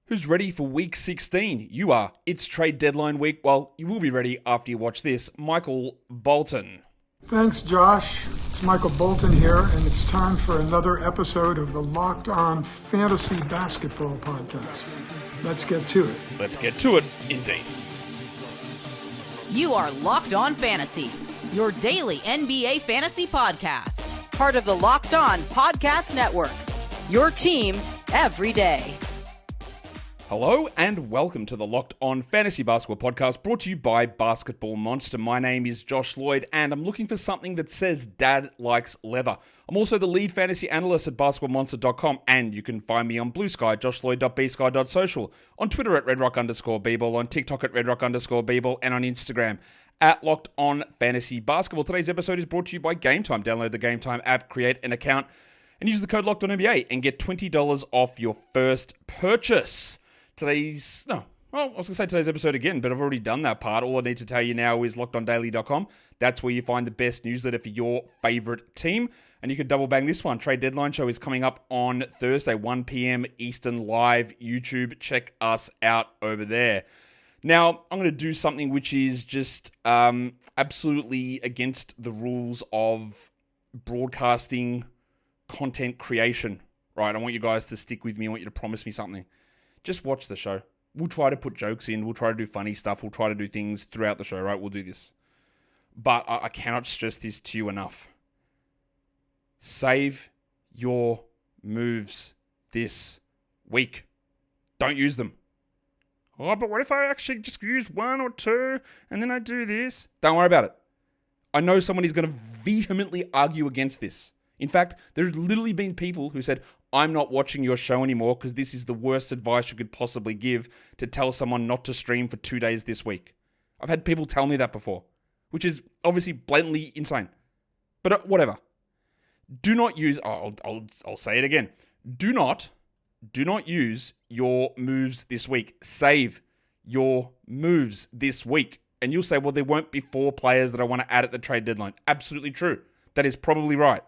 Who's ready for week 16? You are. It's trade deadline week. Well, you will be ready after you watch this. Michael Bolton. Thanks, Josh. It's Michael Bolton here, and it's time for another episode of the Locked On Fantasy Basketball Podcast. Let's get to it. Let's get to it, indeed. You are Locked On Fantasy, your daily NBA fantasy podcast. Part of the Locked On Podcast Network, your team every day. Hello and welcome to the Locked On Fantasy Basketball Podcast, brought to you by Basketball Monster. My name is Josh Lloyd and I'm looking for something that says Dad Likes Leather. I'm also the lead fantasy analyst at basketballmonster.com, and you can find me on Blue Sky, joshloyd.bsky.social, on Twitter at redrock_bball, on TikTok at redrock_bball, and on Instagram at Locked On Fantasy Basketball. Today's episode is brought to you by Game Time. Download the Game Time app, create an account, and use the code LOCKEDONNBA and get $20 off your first purchase. Today's episode again, but I've already done that part. All I need to tell you now is lockedondaily.com. That's where you find the best newsletter for your favorite team. And you can double bang this one. Trade Deadline Show is coming up on Thursday, 1 p.m. Eastern, live YouTube. Check us out over there. Now, I'm going to do something which is just absolutely against the rules of broadcasting content creation. Right? I want you guys to stick with me. I want you to promise me something. Just watch the show. We'll try to put jokes in. We'll try to do funny stuff. We'll try to do things throughout the show, right? We'll do this. But I cannot stress this to you enough. Save your moves this week. Don't use them. Oh, but what if I actually just use one or two and then I do this? Don't worry about it. I know someone is going to vehemently argue against this. In fact, there's literally been people who said, I'm not watching your show anymore because this is the worst advice you could possibly give to tell someone not to stream for 2 days this week. I've had people tell me that before, which is obviously blatantly insane. But whatever. Do not use, I'll say it again. Do not use your moves this week. Save your moves this week. And you'll say, well, there won't be 4 players that I want to add at the trade deadline. Absolutely true. That is probably right.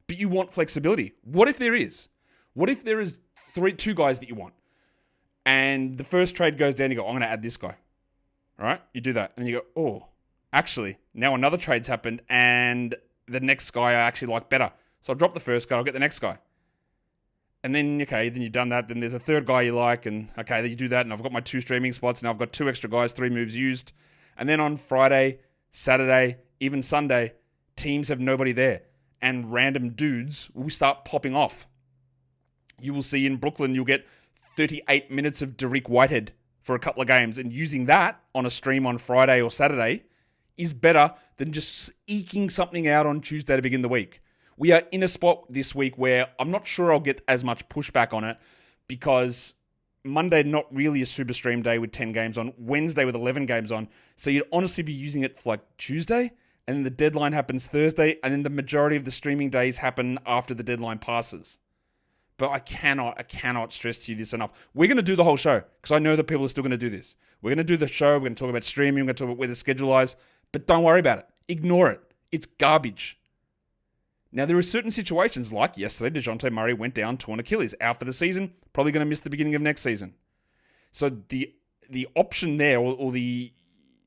But you want flexibility. What if there is? What if there is 2 guys that you want? And the first trade goes down, you go, I'm going to add this guy. All right? You do that. And you go, oh, actually, now another trade's happened and the next guy I actually like better. So I'll drop the first guy, I'll get the next guy. And then, okay, then you've done that. Then there's a third guy you like. And okay, then you do that. And I've got my 2 streaming spots. Now I've got 2 extra guys, 3 moves used. And then on Friday, Saturday, even Sunday, teams have nobody there. And random dudes will start popping off. You will see in Brooklyn, you'll get 38 minutes of Derek Whitehead for a couple of games. And using that on a stream on Friday or Saturday is better than just eking something out on Tuesday to begin the week. We are in a spot this week where I'm not sure I'll get as much pushback on it because Monday, not really a super stream day with 10 games on. Wednesday with 11 games on. So you'd honestly be using it for like Tuesday. And then the deadline happens Thursday, and then the majority of the streaming days happen after the deadline passes. But I cannot stress to you this enough. We're going to do the whole show, because I know that people are still going to do this. We're going to do the show, we're going to talk about streaming, we're going to talk about where the schedule lies, but don't worry about it. Ignore it. It's garbage. Now, there are certain situations, like yesterday, DeJounte Murray went down, torn Achilles, out for the season, probably going to miss the beginning of next season. So the option there, or the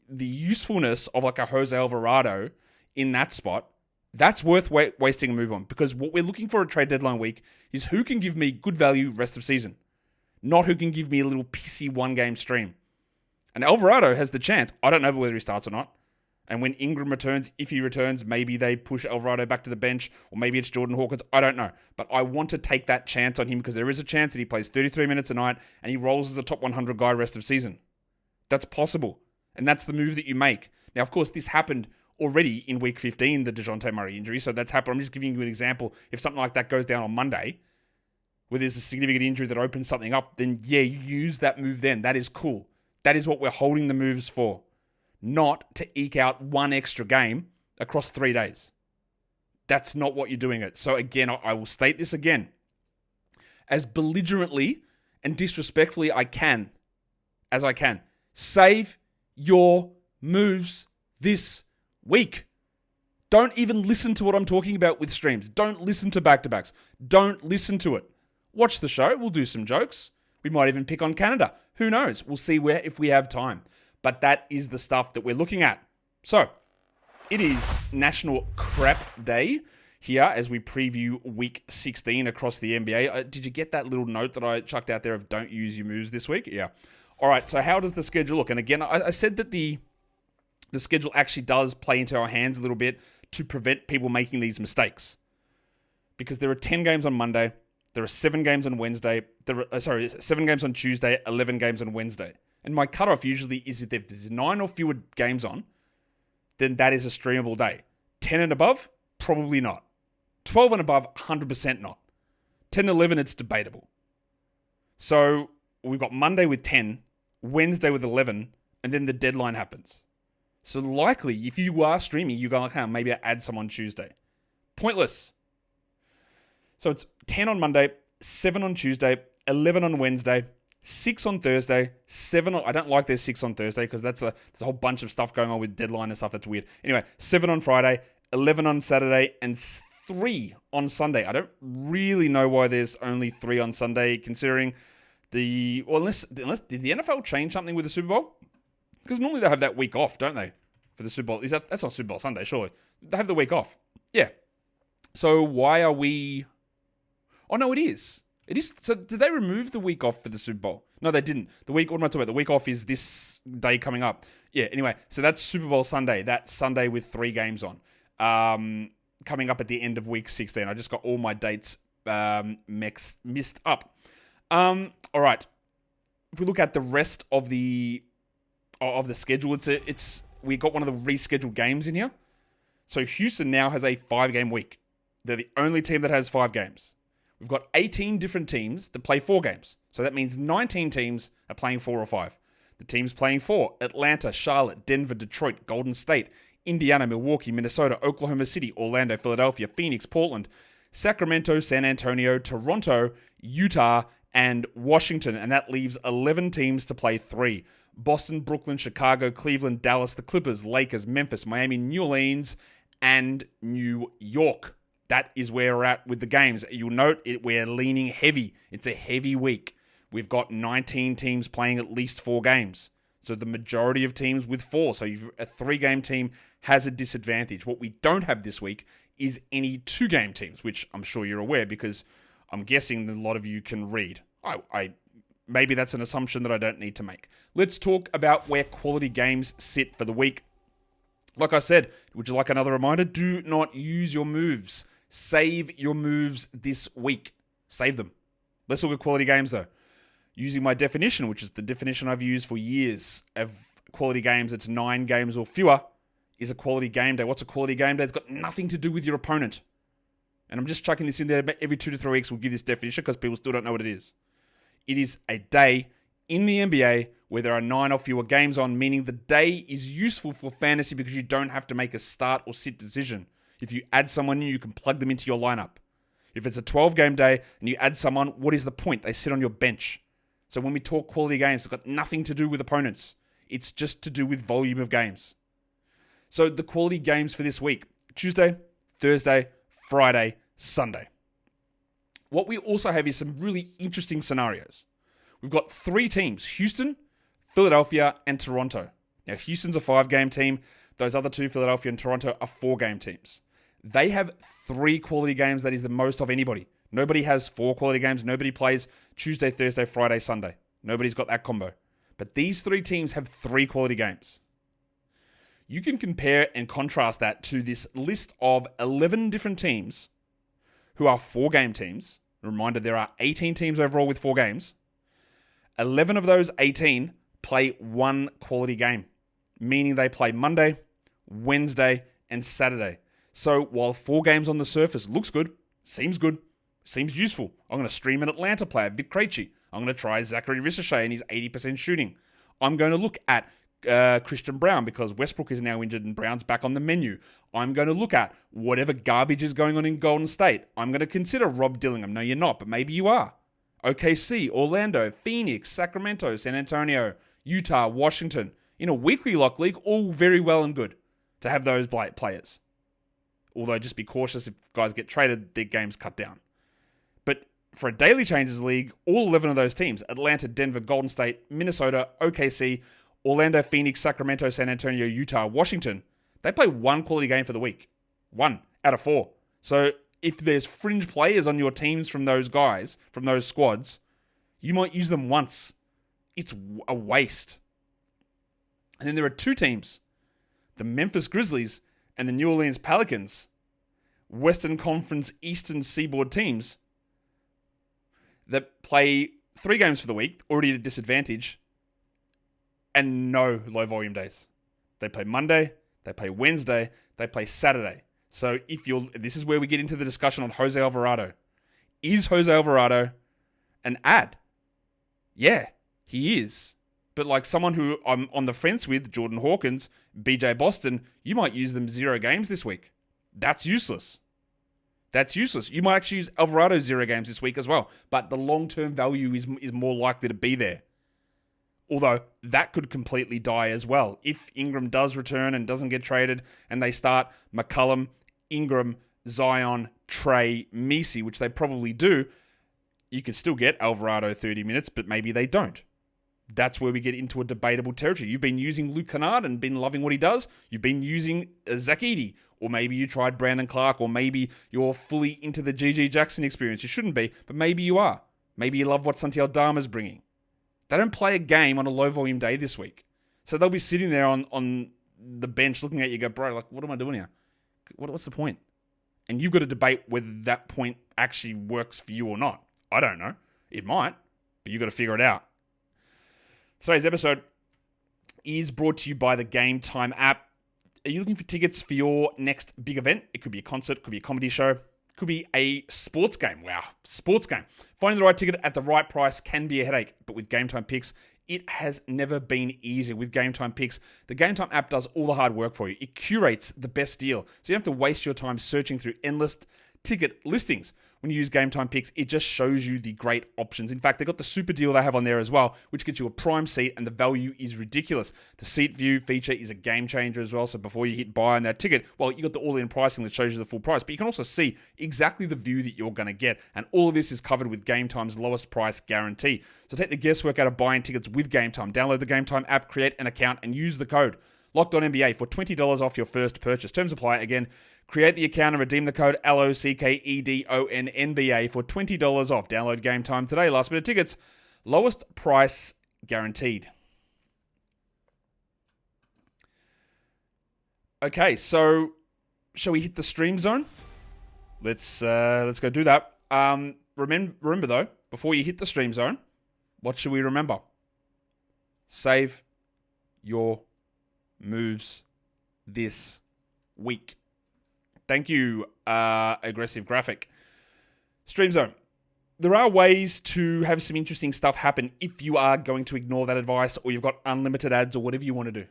usefulness of like a Jose Alvarado in that spot, that's worth wasting a move on, because what we're looking for at trade deadline week is who can give me good value rest of season, not who can give me a little pissy 1-game stream. And Alvarado has the chance. I don't know whether he starts or not. And when Ingram returns, if he returns, maybe they push Alvarado back to the bench, or maybe it's Jordan Hawkins. I don't know. But I want to take that chance on him because there is a chance that he plays 33 minutes a night and he rolls as a top 100 guy rest of season. That's possible. And that's the move that you make. Now, of course, this happened already in week 15, the DeJounte Murray injury. So that's happened. I'm just giving you an example. If something like that goes down on Monday, where there's a significant injury that opens something up, then yeah, you use that move then. That is cool. That is what we're holding the moves for. Not to eke out 1 extra game across 3 days. That's not what you're doing it. So again, I will state this again. As belligerently and disrespectfully as I can. Save your moves this week. Don't even listen to what I'm talking about with streams. Don't listen to back-to-backs. Don't listen to it. Watch the show. We'll do some jokes. We might even pick on Canada. Who knows? We'll see if we have time. But that is the stuff that we're looking at. So, it is National Crap Day here as we preview Week 16 across the NBA. Did you get that little note that I chucked out there of don't use your moves this week? Yeah. All right, so how does the schedule look? And again, I said that the schedule actually does play into our hands a little bit to prevent people making these mistakes. Because there are 10 games on Monday, there are 7 games on Wednesday, 7 games on Tuesday, 11 games on Wednesday. And my cutoff usually is if there's 9 or fewer games on, then that is a streamable day. 10 and above, probably not. 12 and above, 100% not. 10 and 11, it's debatable. So we've got Monday with 10, Wednesday with 11, and then the deadline happens. So likely, if you are streaming, you go, okay, maybe I add some on Tuesday. Pointless. So it's 10 on Monday, 7 on Tuesday, 11 on Wednesday, 6 on Thursday, 7 on... I don't like there's 6 on Thursday because there's a whole bunch of stuff going on with deadline and stuff that's weird. Anyway, 7 on Friday, 11 on Saturday, and 3 on Sunday. I don't really know why there's only 3 on Sunday considering unless did the NFL change something with the Super Bowl? Because normally they have that week off, don't they? For the Super Bowl. That's not Super Bowl Sunday, surely. They have the week off. Yeah. So why are we... Oh, no, it is. It is. So did they remove the week off for the Super Bowl? No, they didn't. What am I talking about? The week off is this day coming up. Yeah, anyway. So that's Super Bowl Sunday. That's Sunday with 3 games on. Coming up at the end of week 16. I just got all my dates mixed up. All right. If we look at the rest of the schedule, we got one of the rescheduled games in here. So Houston now has a 5-game week. They're the only team that has 5 games. We've got 18 different teams that play 4 games. So that means 19 teams are playing 4 or 5. The teams playing 4: Atlanta, Charlotte, Denver, Detroit, Golden State, Indiana, Milwaukee, Minnesota, Oklahoma City, Orlando, Philadelphia, Phoenix, Portland, Sacramento, San Antonio, Toronto, Utah, and Washington. And that leaves 11 teams to play 3. Boston, Brooklyn, Chicago, Cleveland, Dallas, the Clippers, Lakers, Memphis, Miami, New Orleans, and New York. That is where we're at with the games. You'll note we're leaning heavy. It's a heavy week. We've got 19 teams playing at least 4 games. So the majority of teams with 4. So a 3-game team has a disadvantage. What we don't have this week is any 2-game teams, which I'm sure you're aware because I'm guessing that a lot of you can read. Maybe that's an assumption that I don't need to make. Let's talk about where quality games sit for the week. Like I said, would you like another reminder? Do not use your moves. Save your moves this week. Save them. Let's look at quality games though. Using my definition, which is the definition I've used for years of quality games, it's 9 games or fewer, is a quality game day. What's a quality game day? It's got nothing to do with your opponent. And I'm just chucking this in there. Every 2 to 3 weeks we'll give this definition because people still don't know what it is. It is a day in the NBA where there are 9 or fewer games on, meaning the day is useful for fantasy because you don't have to make a start or sit decision. If you add someone new, you can plug them into your lineup. If it's a 12-game day and you add someone, what is the point? They sit on your bench. So when we talk quality games, it's got nothing to do with opponents. It's just to do with volume of games. So the quality games for this week: Tuesday, Thursday, Friday, Sunday. What we also have is some really interesting scenarios. We've got 3 teams: Houston, Philadelphia, and Toronto. Now, Houston's a 5-game team. Those other 2, Philadelphia and Toronto, are 4-game teams. They have 3 quality games. That is the most of anybody. Nobody has 4 quality games. Nobody plays Tuesday, Thursday, Friday, Sunday. Nobody's got that combo. But these 3 teams have 3 quality games. You can compare and contrast that to this list of 11 different teams who are 4-game teams. Reminder, there are 18 teams overall with 4 games. 11 of those 18 play 1 quality game, meaning they play Monday, Wednesday, and Saturday. So while 4 games on the surface looks good, seems useful. I'm going to stream an Atlanta player, Vic Krejci. I'm going to try Zachary Ricochet and his 80% shooting. I'm going to look at Christian Brown because Westbrook is now injured and Brown's back on the menu. I'm going to look at whatever garbage is going on in Golden State. I'm going to consider Rob Dillingham. No, you're not, but maybe you are. OKC, Orlando, Phoenix, Sacramento, San Antonio, Utah, Washington. In a weekly lock league, all very well and good to have those players. Although just be cautious if guys get traded, their game's cut down. But for a daily changes league, all 11 of those teams, Atlanta, Denver, Golden State, Minnesota, OKC, Orlando, Phoenix, Sacramento, San Antonio, Utah, Washington, they play one quality game for the week. 1 out of 4. So if there's fringe players on your teams from those guys, from those squads, you might use them once. It's a waste. And then there are 2 teams, the Memphis Grizzlies and the New Orleans Pelicans, Western Conference Eastern Seaboard teams that play 3 games for the week, already at a disadvantage, and no low volume days. They play Monday, they play Wednesday, they play Saturday. So this is where we get into the discussion on Jose Alvarado. Is Jose Alvarado an ad? Yeah, he is. But like someone who I'm on the fence with, Jordan Hawkins, BJ Boston, you might use them 0 games this week. That's useless. That's useless. You might actually use Alvarado 0 games this week as well. But the long-term value is more likely to be there. Although that could completely die as well. If Ingram does return and doesn't get traded and they start McCollum, Ingram, Zion, Trey, Messi, which they probably do, you could still get Alvarado 30 minutes, but maybe they don't. That's where we get into a debatable territory. You've been using Luke Kennard and been loving what he does. You've been using Zach Edey. Or maybe you tried Brandon Clark. Or maybe you're fully into the GG Jackson experience. You shouldn't be, but maybe you are. Maybe you love what Santi Aldama's bringing. They don't play a game on a low-volume day this week. So they'll be sitting there on the bench looking at you go, bro, like, what am I doing here? What's the point? And you've got to debate whether that point actually works for you or not. I don't know. It might, but you've got to figure it out. Today's episode is brought to you by the Game Time app. Are you looking for tickets for your next big event? It could be a concert, could be a comedy show, could be a sports game. Wow, sports game. Finding the right ticket at the right price can be a headache, but with Game Time Picks, it has never been easier. With Game Time Picks, the Game Time app does all the hard work for you. It curates the best deal, so you don't have to waste your time searching through endless ticket listings. When you use Game Time Picks, it just shows you the great options. In fact, they've got the super deal they have on there as well, which gets you a prime seat, and the value is ridiculous. The seat view feature is a game changer as well, so before you hit buy on that ticket, well, you got the all-in pricing that shows you the full price, but you can also see exactly the view that you're going to get, and all of this is covered with Game Time's lowest price guarantee. So take the guesswork out of buying tickets with Game Time. Download the Game Time app, create an account, and use the code LOCKEDONNBA for $20 off your first purchase. Terms apply. Again, create the account and redeem the code LOCKEDONNBA for $20 off. Download Game Time today. Last minute tickets. Lowest price guaranteed. Okay, so shall we hit the stream zone? Let's go do that. Remember though, before you hit the stream zone, what should we remember? Save your moves this week. Thank you, Aggressive Graphic. Stream Zone. There are ways to have some interesting stuff happen if you are going to ignore that advice or you've got unlimited ads or whatever you want to do.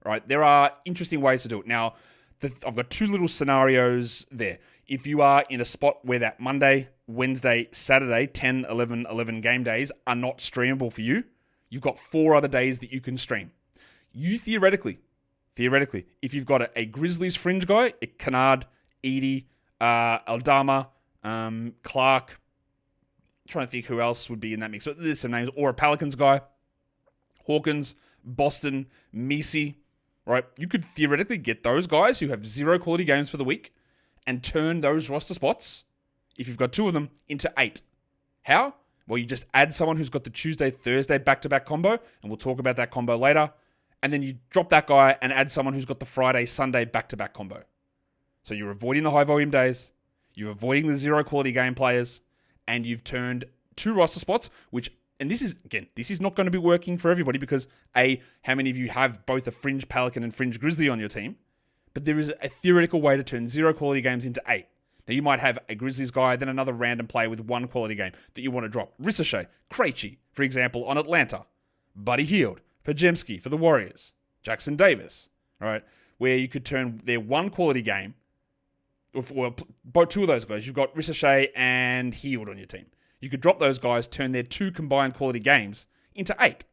Right? There are interesting ways to do it. Now, I've got 2 little scenarios there. If you are in a spot where that Monday, Wednesday, Saturday, 10, 11, 11 game days are not streamable for you, you've got 4 other days that you can stream. You theoretically, if you've got a Grizzlies fringe guy, a Kennard, Edey, Aldama, Clark, I'm trying to think who else would be in that mix. So there's some names, or a Pelicans guy, Hawkins, Boston, Messi, right? You could theoretically get those guys who have 0 quality games for the week and turn those roster spots, if you've got 2 of them, into 8. How? Well, you just add someone who's got the Tuesday, Thursday back-to-back combo, and we'll talk about that combo later. And then you drop that guy and add someone who's got the Friday, Sunday back-to-back combo. So you're avoiding the high-volume days, you're avoiding the 0 quality game players, and you've turned 2 roster spots, which, and this is not going to be working for everybody because, A, how many of you have both a fringe Pelican and fringe Grizzly on your team? But there is a theoretical way to turn 0 quality games into 8. Now, you might have a Grizzlies guy, then another random player with 1 quality game that you want to drop. Ricochet, Krejci, for example, on Atlanta. Buddy Hield, Pajemski for the Warriors. Jackson Davis, all right, where you could turn their 1 quality game, or both 2 of those guys. You've got Ricochet and Hield on your team. You could drop those guys, turn their 2 combined quality games into 8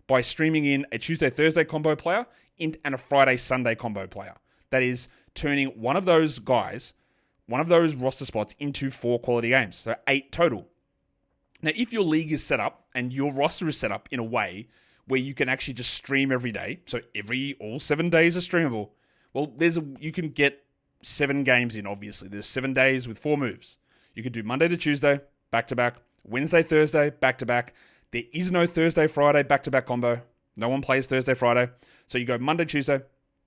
by streaming in a Tuesday-Thursday combo player and a Friday-Sunday combo player. That is turning one of those roster spots into 4 quality games. So 8 total. Now, if your league is set up and your roster is set up in a way where you can actually just stream every day, so all 7 days are streamable, well, you can get 7 games in, obviously. There's 7 days with 4 moves. You could do Monday to Tuesday, back-to-back, Wednesday, Thursday, back-to-back. There is no Thursday, Friday, back-to-back combo. No one plays Thursday, Friday. So you go Monday, Tuesday,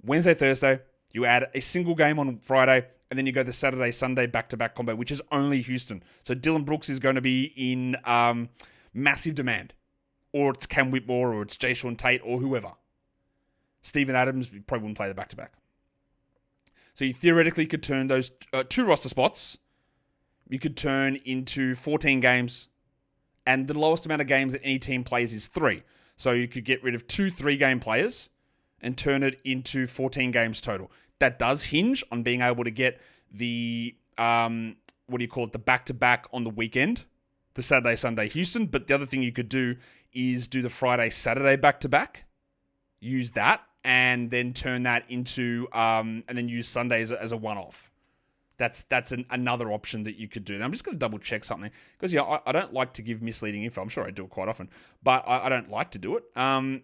Wednesday, Thursday. You add a single game on Friday, and then you go the Saturday, Sunday back-to-back combo, which is only Houston. So Dylan Brooks is going to be in massive demand. Or it's Cam Whitmore, or it's Jay Sean Tate, or whoever. Steven Adams probably wouldn't play the back-to-back. So you theoretically could turn those 2 roster spots, you could turn into 14 games, and the lowest amount of games that any team plays is 3. So you could get rid of 2 3-game players and turn it into 14 games total. That does hinge on being able to get the, the back-to-back on the weekend, the Saturday, Sunday Houston. But the other thing you could do is do the Friday, Saturday back-to-back, use that, and then turn that into, and then use Sunday as a one-off. That's another option that you could do. And I'm just going to double check something because I don't like to give misleading info. I'm sure I do it quite often, but I don't like to do it.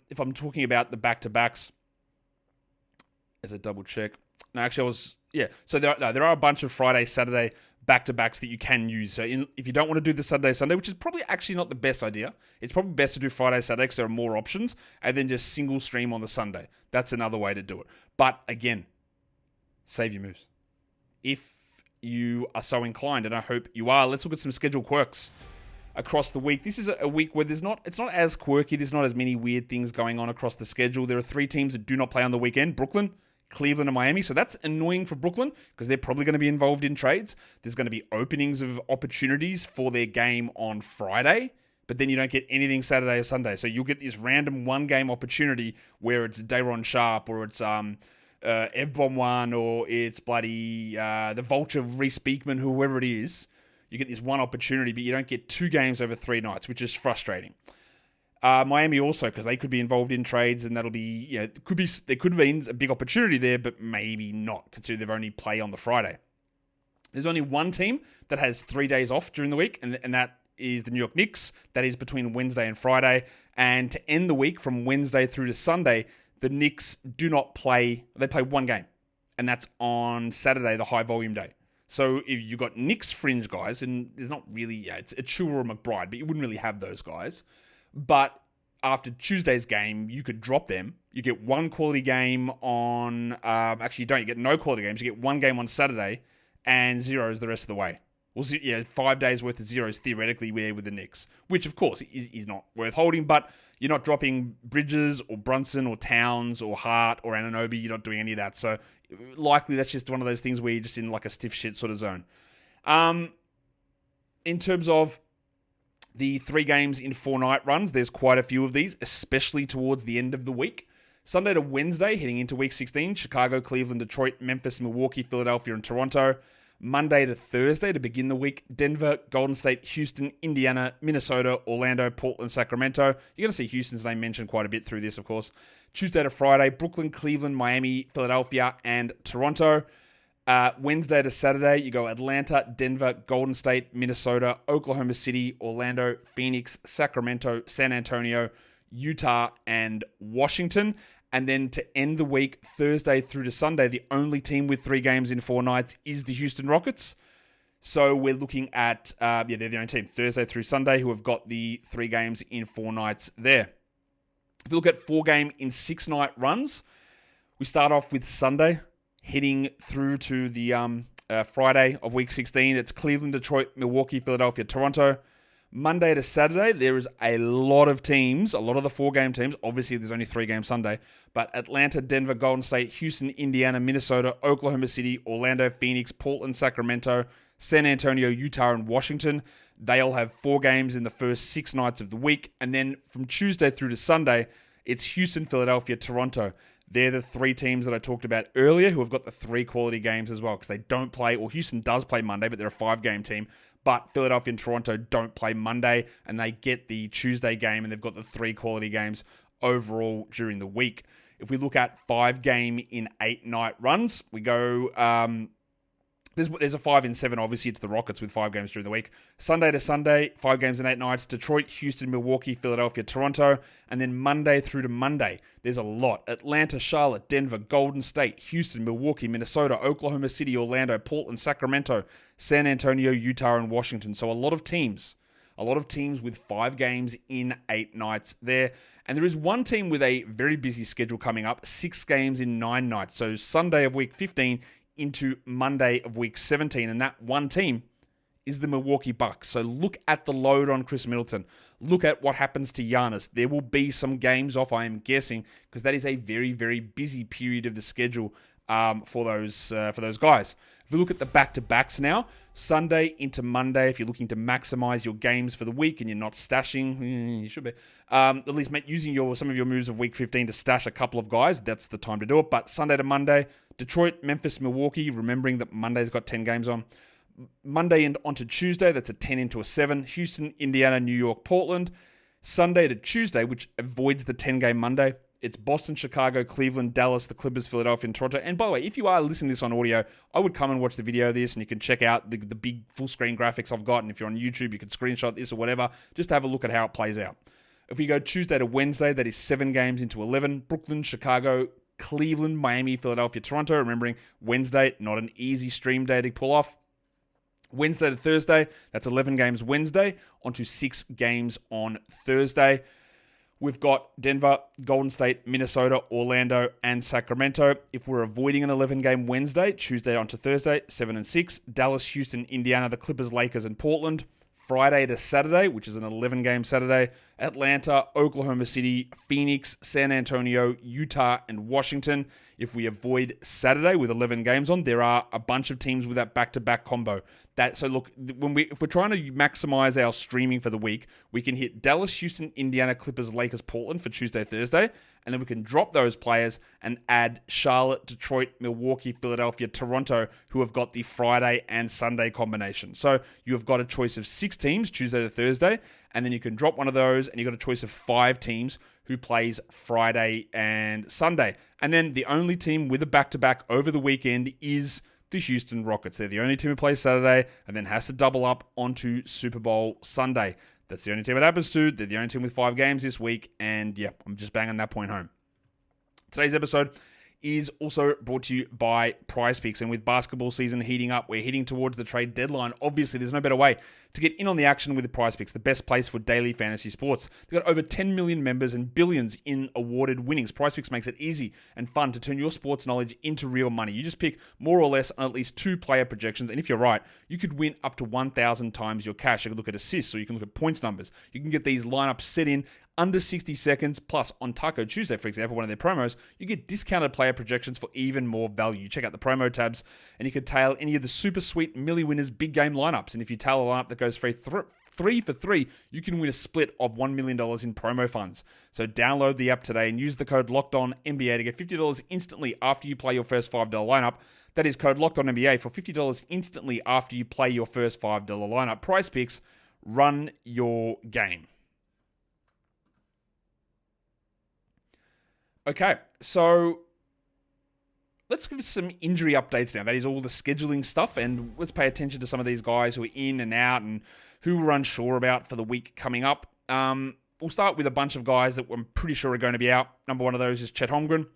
If I'm talking about the back-to-backs, as a double check. No, actually, So there are a bunch of Friday, Saturday back-to-backs that you can use. So if you don't want to do the Saturday, Sunday, which is probably actually not the best idea, it's probably best to do Friday, Saturday because there are more options, and then just single stream on the Sunday. That's another way to do it. But again, save your moves. If you are so inclined, and I hope you are, let's look at some schedule quirks across the week. This is a week where it's not as quirky, there's not as many weird things going on across the schedule. There are 3 teams that do not play on the weekend: Brooklyn, Cleveland, and Miami. So that's annoying for Brooklyn because they're probably going to be involved in trades. There's going to be openings of opportunities for their game on Friday, but then you don't get anything Saturday or Sunday. So you'll get this random 1-game opportunity where it's Day'Ron Sharp, or it's Ev Bonwan, or it's bloody the Vulture, Reese Beekman, whoever it is. You get this one opportunity, but you don't get 2 games over 3 nights, which is frustrating. Miami also, because they could be involved in trades, and that'll be, there could have been a big opportunity there, but maybe not, considering they've only play on the Friday. There's only one team that has 3 days off during the week, and that is the New York Knicks. That is between Wednesday and Friday. And to end the week from Wednesday through to Sunday, the Knicks do not play. They play 1 game, and that's on Saturday, the high volume day. So if you got Knicks fringe guys, and there's not really, it's Achua or McBride, but you wouldn't really have those guys. But after Tuesday's game, you could drop them. You get 1 quality game on, actually you don't, you get no quality games. You get 1 game on Saturday and zeros the rest of the way. Well, 5 days worth of zeros theoretically with the Knicks, which of course is not worth holding, but you're not dropping Bridges or Brunson or Towns or Hart or Anunoby. You're not doing any of that. So likely that's just one of those things where you're just in like a stiff shit sort of zone. In terms of the 3 games in 4-night runs, there's quite a few of these, especially towards the end of the week. Sunday to Wednesday, heading into week 16, Chicago, Cleveland, Detroit, Memphis, Milwaukee, Philadelphia, and Toronto. Monday to Thursday to begin the week, Denver, Golden State, Houston, Indiana, Minnesota, Orlando, Portland, Sacramento. You're going to see Houston's name mentioned quite a bit through this, of course. Tuesday to Friday, Brooklyn, Cleveland, Miami, Philadelphia, and Toronto. Wednesday to Saturday, you go Atlanta, Denver, Golden State, Minnesota, Oklahoma City, Orlando, Phoenix, Sacramento, San Antonio, Utah, and Washington. And then to end the week, Thursday through to Sunday, the only team with 3 games in 4 nights is the Houston Rockets. So we're looking at, they're the only team, Thursday through Sunday, who have got the 3 games in 4 nights there. If you look at 4 game in 6-night runs, we start off with Sunday, heading through to the Friday of week 16. It's Cleveland, Detroit, Milwaukee, Philadelphia, Toronto. Monday to Saturday, there is a lot of teams, a lot of the 4-game teams. Obviously, there's only 3 games Sunday. But Atlanta, Denver, Golden State, Houston, Indiana, Minnesota, Oklahoma City, Orlando, Phoenix, Portland, Sacramento, San Antonio, Utah, and Washington. They all have 4 games in the first 6 nights of the week. And then from Tuesday through to Sunday, it's Houston, Philadelphia, Toronto. They're the 3 teams that I talked about earlier who have got the 3 quality games as well, because they don't play, or Houston does play Monday, but they're a 5-game team. But Philadelphia and Toronto don't play Monday, and they get the Tuesday game, and they've got the 3 quality games overall during the week. If we look at 5-game in 8-night runs, we go There's a 5 in 7. Obviously, it's the Rockets with 5 games during the week. Sunday to Sunday, 5 games in 8 nights. Detroit, Houston, Milwaukee, Philadelphia, Toronto. And then Monday through to Monday, there's a lot. Atlanta, Charlotte, Denver, Golden State, Houston, Milwaukee, Minnesota, Oklahoma City, Orlando, Portland, Sacramento, San Antonio, Utah, and Washington. So a lot of teams with 5 games in 8 nights there. And there is one team with a very busy schedule coming up, 6 games in 9 nights. So Sunday of week 15 into Monday of week 17. And that one team is the Milwaukee Bucks. So look at the load on Chris Middleton. Look at what happens to Giannis. There will be some games off, I am guessing, because that is a very, very busy period of the schedule for those guys. If we look at the back-to-backs now, Sunday into Monday, if you're looking to maximize your games for the week and you're not stashing, you should be, at least using some of your moves of week 15 to stash a couple of guys, that's the time to do it. But Sunday to Monday, Detroit, Memphis, Milwaukee, remembering that Monday's got 10 games on. Monday and onto Tuesday, that's a 10 into a 7. Houston, Indiana, New York, Portland. Sunday to Tuesday, which avoids the 10-game Monday, it's Boston, Chicago, Cleveland, Dallas, the Clippers, Philadelphia, and Toronto. And by the way, if you are listening to this on audio, I would come and watch the video of this, and you can check out the big full-screen graphics I've got. And if you're on YouTube, you can screenshot this or whatever, just to have a look at how it plays out. If we go Tuesday to Wednesday, that is 7 games into 11. Brooklyn, Chicago, Cleveland, Miami, Philadelphia, Toronto. Remembering, Wednesday, not an easy stream day to pull off. Wednesday to Thursday, that's 11 games Wednesday, onto 6 games on Thursday. We've got Denver, Golden State, Minnesota, Orlando, and Sacramento. If we're avoiding an 11-game Wednesday, Tuesday onto Thursday, 7 and 6. Dallas, Houston, Indiana, the Clippers, Lakers, and Portland. Friday to Saturday, which is an 11-game Saturday, Atlanta, Oklahoma City, Phoenix, San Antonio, Utah, and Washington. If we avoid Saturday with 11 games on, there are a bunch of teams with that back-to-back combo. So look, if we're trying to maximize our streaming for the week, we can hit Dallas, Houston, Indiana, Clippers, Lakers, Portland for Tuesday, Thursday, and then we can drop those players and add Charlotte, Detroit, Milwaukee, Philadelphia, Toronto, who have got the Friday and Sunday combination. So you have got a choice of 6 teams, Tuesday to Thursday, and then you can drop one of those, and you've got a choice of 5 teams who plays Friday and Sunday. And then the only team with a back-to-back over the weekend is the Houston Rockets. They're the only team who plays Saturday and then has to double up onto Super Bowl Sunday. That's the only team it happens to. They're the only team with 5 games this week. And yeah, I'm just banging that point home. Today's episode is also brought to you by PrizePicks. And with basketball season heating up, we're heading towards the trade deadline. Obviously, there's no better way to get in on the action with PrizePicks, the best place for daily fantasy sports. They've got over 10 million members and billions in awarded winnings. PrizePicks makes it easy and fun to turn your sports knowledge into real money. You just pick more or less on at least 2 player projections, and if you're right, you could win up to 1,000 times your cash. You can look at assists, or you can look at points numbers. You can get these lineups set in under 60 seconds. Plus, on Taco Tuesday, for example, one of their promos, you get discounted player projections for even more value. You check out the promo tabs, and you can tail any of the super sweet Millie Winners big game lineups. And if you tail a lineup that goes for 3 for 3, you can win a split of $1 million in promo funds. So download the app today and use the code LOCKEDONNBA to get $50 instantly after you play your first $5 lineup. That is code LOCKEDONNBA for $50 instantly after you play your first $5 lineup. PrizePicks, run your game. Okay, so let's give us some injury updates now. That is all the scheduling stuff, and let's pay attention to some of these guys who are in and out and who we're unsure about for the week coming up. We'll start with a bunch of guys that I'm pretty sure are going to be out. Number one of those is Chet Holmgren.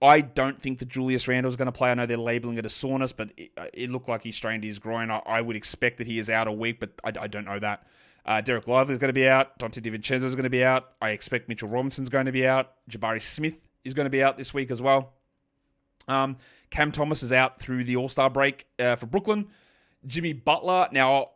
I don't think that Julius Randle is going to play. I know they're labeling it as soreness, but it looked like he strained his groin. I would expect that he is out a week, but I don't know that. Derek Lively is going to be out. Dante DiVincenzo is going to be out. I expect Mitchell Robinson's going to be out. Jabari Smith is going to be out this week as well. Cam Thomas is out through the All-Star break for Brooklyn. Jimmy Butler. Now,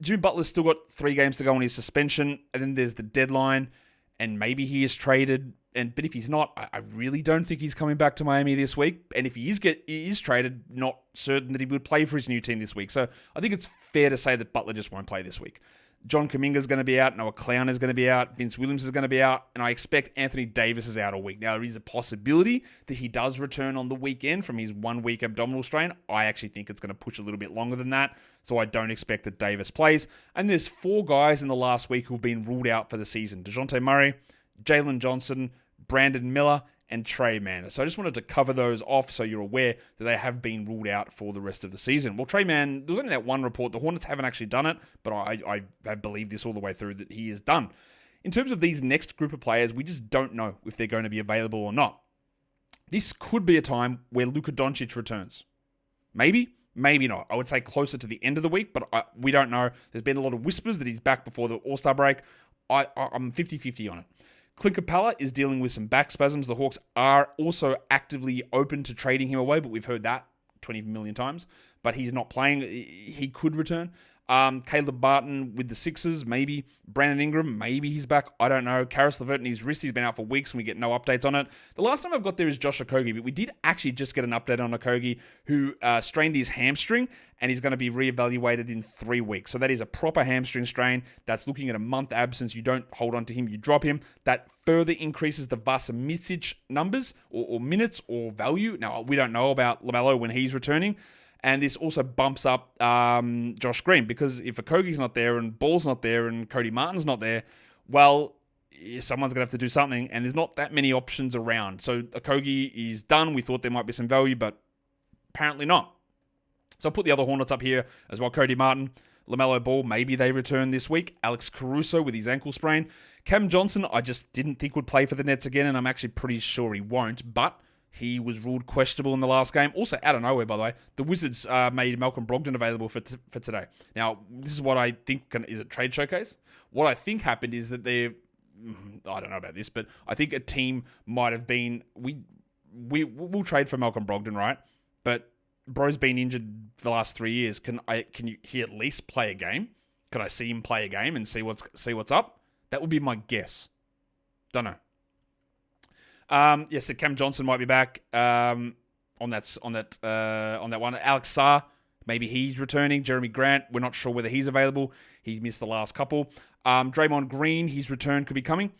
Jimmy Butler's still got 3 games to go on his suspension, and then there's the deadline, and maybe he is traded. But if he's not, I really don't think he's coming back to Miami this week. And if he is traded, not certain that he would play for his new team this week. So I think it's fair to say that Butler just won't play this week. John Kuminga is going to be out. Noah Clown is going to be out. Vince Williams is going to be out. And I expect Anthony Davis is out all week. Now, there is a possibility that he does return on the weekend from his 1-week abdominal strain. I actually think it's going to push a little bit longer than that. So I don't expect that Davis plays. And there's 4 guys in the last week who've been ruled out for the season. DeJounte Murray, Jalen Johnson, Brandon Miller, and Trey Mann. So I just wanted to cover those off so you're aware that they have been ruled out for the rest of the season. Well, Trey Mann, there was only that one report. The Hornets haven't actually done it, but I have believed this all the way through that he is done. In terms of these next group of players, we just don't know if they're going to be available or not. This could be a time where Luka Doncic returns. Maybe, maybe not. I would say closer to the end of the week, but we don't know. There's been a lot of whispers that he's back before the All-Star break. I'm 50-50 on it. Clint Capella is dealing with some back spasms. The Hawks are also actively open to trading him away, but we've heard that 20 million times. But he's not playing. He could return. Caleb Barton with the Sixers, maybe. Brandon Ingram, maybe he's back. I don't know. Karis LeVert and his wrist, he's been out for weeks and we get no updates on it. The last time I've got there is Josh Okogie, but we did actually just get an update on Okogie, who strained his hamstring and he's going to be reevaluated in 3 weeks. So that is a proper hamstring strain. That's looking at a month absence. You don't hold on to him, you drop him. That further increases the Vasa Micic numbers or minutes or value. Now, we don't know about LaMelo when he's returning. And this also bumps up Josh Green, because if Okogie's not there and Ball's not there and Cody Martin's not there, well, someone's going to have to do something, and there's not that many options around. So Okogie is done. We thought there might be some value, but apparently not. So I'll put the other Hornets up here as well. Cody Martin, LaMelo Ball, maybe they return this week. Alex Caruso with his ankle sprain. Cam Johnson, I just didn't think would play for the Nets again, and I'm actually pretty sure he won't, but he was ruled questionable in the last game. Also, out of nowhere, by the way, the Wizards made Malcolm Brogdon available for today. Now, this is what I think is a trade showcase. What I think happened is that I don't know about this, but I think a team might have been, we'll trade for Malcolm Brogdon, right? But bro's been injured the last 3 years. Can he at least play a game? Can I see him play a game and see what's up? That would be my guess. Don't know. Yes, so Cam Johnson might be back on that one. Alex Sarr, maybe he's returning. Jeremy Grant, we're not sure whether he's available. He's missed the last couple. Draymond Green, his return could be coming.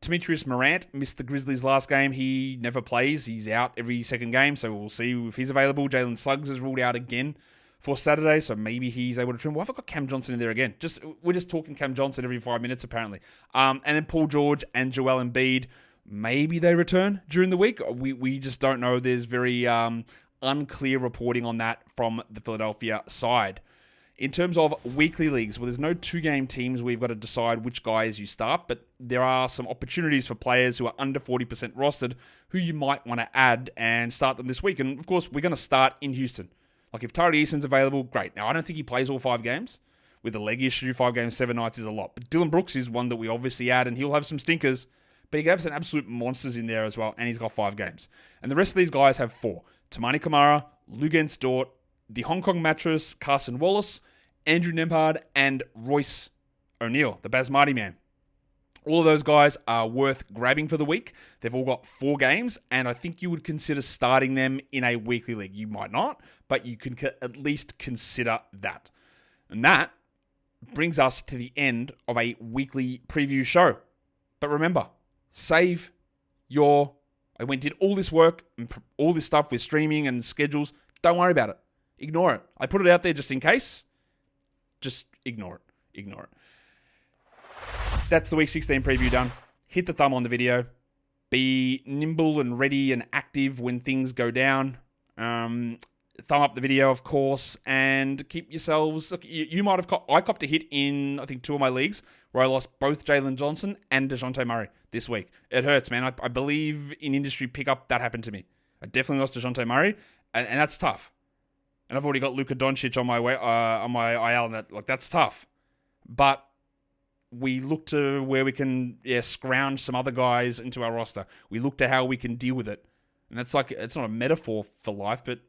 Demetrius Morant missed the Grizzlies last game. He never plays. He's out every second game, so we'll see if he's available. Jalen Suggs is ruled out again for Saturday, so maybe he's able to return. Why have I got Cam Johnson in there again? We're just talking Cam Johnson every 5 minutes, apparently. And then Paul George and Joel Embiid, maybe they return during the week. We just don't know. There's very unclear reporting on that from the Philadelphia side. In terms of weekly leagues, well, there's no 2-game teams where you've got to decide which guys you start, but there are some opportunities for players who are under 40% rostered who you might want to add and start them this week. And, of course, we're going to start in Houston. Like, if Tari Eason's available, great. Now, I don't think he plays all 5 games. With a leg issue, 5 games, 7 nights is a lot. But Dylan Brooks is one that we obviously add, and he'll have some stinkers. But he gave some absolute monsters in there as well, and he's got 5 games. And the rest of these guys have 4. Tamani Kamara, Lugens Dort, the Hong Kong Mattress, Carson Wallace, Andrew Nembhard, and Royce O'Neal, the Basmati man. All of those guys are worth grabbing for the week. They've all got 4 games, and I think you would consider starting them in a weekly league. You might not, but you can at least consider that. And that brings us to the end of a weekly preview show. But remember, save your... I did all this work and all this stuff with streaming and schedules. Don't worry about it. Ignore it. I put it out there just in case. Just ignore it. Ignore it. That's the Week 16 preview done. Hit the thumb on the video. Be nimble and ready and active when things go down. Thumb up the video, of course, and keep yourselves... Look, you might have... I copped a hit in, I think, 2 of my leagues where I lost both Jalen Johnson and DeJounte Murray this week. It hurts, man. I believe in industry pickup that happened to me. I definitely lost DeJounte Murray, and that's tough. And I've already got Luka Doncic on my IL, and that's tough. But we look to where we can scrounge some other guys into our roster. We look to how we can deal with it. And that's it's not a metaphor for life, but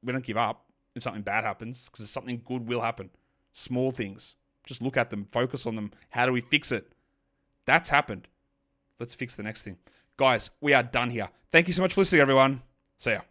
we don't give up if something bad happens, because something good will happen. Small things. Just look at them, focus on them. How do we fix it? That's happened. Let's fix the next thing. Guys, we are done here. Thank you so much for listening, everyone. See ya.